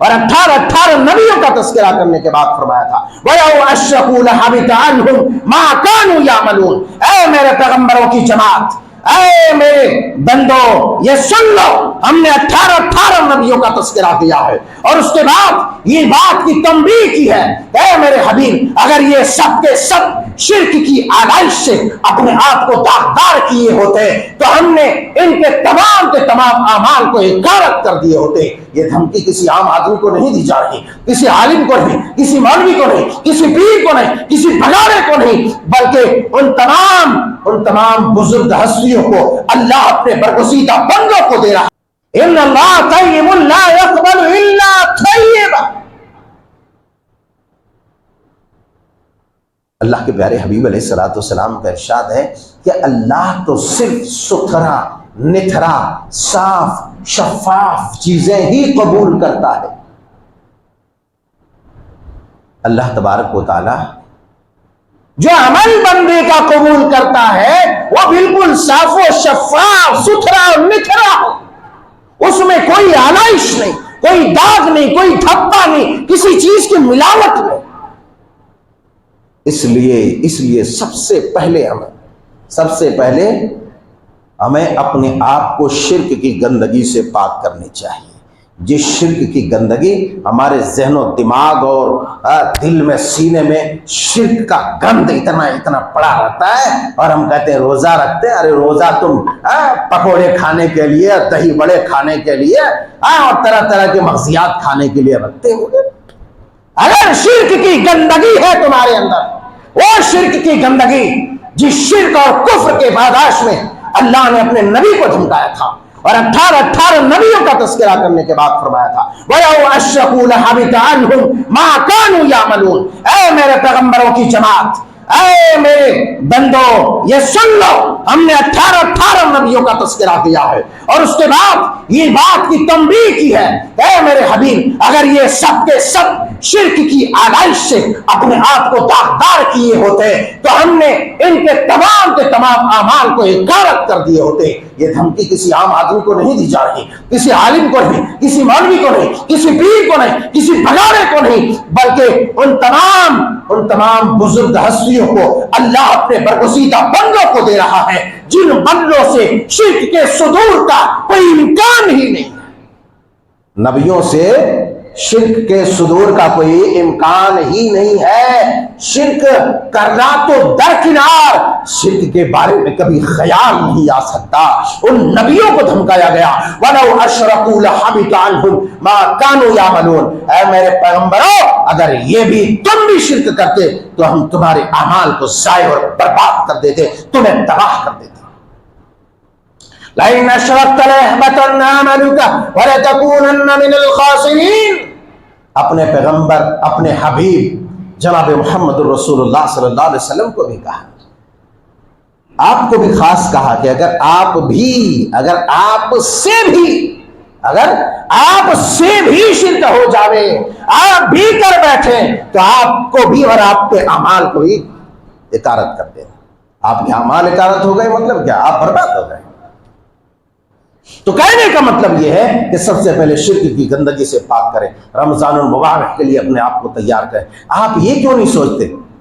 اور 18 نبیوں کا تذکرہ کرنے کے بعد فرمایا تھا وَلَوْ أَشْرَكُوا لَحَبِطَ عَنْهُمْ مَا كَانُوا يَعْمَلُونَ۔ اے میرے پیغمبروں کی جماعت، اے میرے بندو، یہ سن لو، ہم نے 18 نبیوں کا تذکرہ کیا ہے اور اس کے بعد یہ بات کی تنبیہ کی ہے، اے میرے حبیب اگر یہ سب کے سب شرک کی آلائش سے اپنے آپ کو داغدار کیے ہوتے تو ہم نے ان کے تمام اعمال کو غارت کر دیے ہوتے۔ یہ دھمکی کسی عام آدمی کو نہیں دی جا رہی، کسی عالم کو نہیں، کسی مولوی کو نہیں، کسی پیر کو نہیں، کسی بھگاڑے کو نہیں، بلکہ ان تمام بزرگ ہستیوں کو اللہ اپنے برگزیدہ بندوں کو دے رہا ہے۔ ان اللہ طیب لا يقبل الا طیبا۔ اللہ کے پیارے حبیب علیہ الصلوۃ والسلام کا ارشاد ہے کہ اللہ تو صرف ستھرا، نتھرا، صاف، شفاف چیزیں ہی قبول کرتا ہے۔ اللہ تبارک و تعالی جو عمل بندے کا قبول کرتا ہے وہ بالکل صاف و شفاف، ستھرا اور نتھرا ہو، اس میں کوئی آلائش نہیں، کوئی داغ نہیں، کوئی دھبا نہیں، کسی چیز کی ملاوٹ نہیں۔ اس لیے سب سے پہلے ہمیں اپنے آپ کو شرک کی گندگی سے پاک کرنی چاہیے۔ جس شرک کی گندگی ہمارے ذہن و دماغ اور دل میں، سینے میں شرک کا گند اتنا پڑا رہتا ہے، اور ہم کہتے ہیں روزہ رکھتے ہیں، ارے روزہ تم پکوڑے کھانے کے لیے، دہی بڑے کھانے کے لیے اور طرح طرح کے مغزیات کھانے کے لیے رکھتے ہو۔ اگر شرک کی گندگی ہے تمہارے اندر، وہ شرک کی گندگی جس شرک اور کفر کے پاداش میں اللہ نے اپنے نبی کو دھمکایا تھا اور 18 نبیوں کا تذکرہ کرنے کے بعد فرمایا تھا وَلَوْ أَشْرَكُوا لَحَبِطَ عَنْهُمْ مَا كَانُوا يَعْمَلُونَ۔ اے میرے پیغمبروں کی جماعت، اے میرے بندو، یہ سن لو، ہم نے 18 نبیوں کا تذکرہ کیا ہے اور اس کے بعد یہ بات کی تنبیہ کی ہے، اے میرے حبیب اگر یہ سب کے سب شرک کی آلائش سے اپنے آپ کو داغدار کیے ہوتے تو ہم نے ان کے تمام اعمال کو غارت کر دیے ہوتے۔ یہ دھمکی کسی عام آدمی کو نہیں دی جا رہی، کسی عالم کو نہیں، کسی مولوی کو نہیں، کسی پیر کو نہیں، کسی بھگاڑے کو نہیں، بلکہ ان تمام بزرگ ہستیوں کو اللہ اپنے برگزیدہ بندوں کو دے رہا ہے، جن بندوں سے شرک کے صدور کا کوئی امکان ہی نہیں ہے۔ نبیوں سے شرک کے صدور کا کوئی امکان ہی نہیں ہے۔ شرک کرنا تو درکنار، شرک کے بارے میں کبھی خیال نہیں آ سکتا۔ ان نبیوں کو دھمکایا گیا وَلَوْ أَشْرَكُوا لَحَبِطَ عَنْهُمْ مَا كَانُوا يَعْمَلُونَ۔ اے میرے پیغمبروں اگر یہ بھی تم بھی شرک کرتے تو ہم تمہارے اعمال کو ضائع اور برباد کر دیتے، تمہیں تباہ کر دیتے۔ لَئِنْ أَشْرَكْتَ لَيَحْبَطَنَّ عَمَلُكَ وَلَتَكُونَنَّ مِنَ الْخَاسِرِينَ۔ اپنے پیغمبر، اپنے حبیب جناب محمد الرسول اللہ صلی اللہ علیہ وسلم کو بھی کہا، آپ کو بھی خاص کہا کہ اگر آپ سے بھی شرک ہو جاوے، آپ بھی کر بیٹھے تو آپ کو بھی اور آپ کے اعمال کو بھی اکارت کر دیں۔ آپ کے اعمال اکارت ہو گئے مطلب کیا؟ آپ برباد ہو گئے۔ تو کہنے کا مطلب یہ ہے کہ سب سے پہلے شرک کی گندگی سے پاک کریں، رمضان المبارک کے لیے اپنے آپ کو تیار کریں۔ آپ یہ کیوں نہیں سوچتے